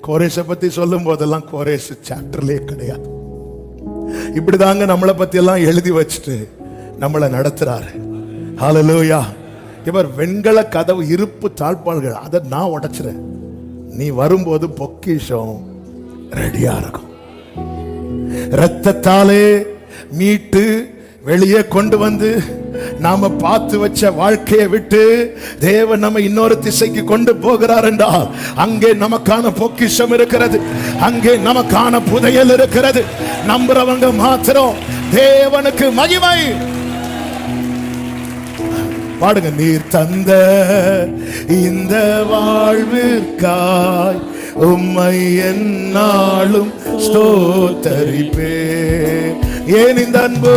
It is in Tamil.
கோரேசை பத்தி சொல்லும் போதெல்லாம் கோரேஸ் சாப்டர்லயே கிடையாது. இப்படிதாங்க நம்மளை பத்தி எல்லாம் எழுதி வச்சுட்டு நம்மளை நடத்துறாரு. ஹல்லேலூயா. இவர் வெண்கல கதவு இருப்பு தாழ்பாள்கள் அதை நான் உடைச்சிறேன். நீ வரும்போது பொக்கிஷம் ரெடியா இருக்கும். இரத்தத்தாலே மீட்டு வெளியே கொண்டு வந்து நாம பார்த்து வச்ச வாழ்க்கையை விட்டு தேவன் நம்ம இன்னொரு திசைக்கு கொண்டு போகிறார் என்றால் அங்கே நமக்கான பொக்கிஷம் இருக்கிறது, அங்கே நமக்கான புதையல் இருக்கிறது. நம்புறவங்க மாத்திரம் தேவனுக்கு மகிமை. பாடுங்க. நீர் தந்த இந்த வாழ்விற்காய் உம்மை என்னாலும் ஸ்தோத்தரிப்பே. ஏன் இந்த அன்பு,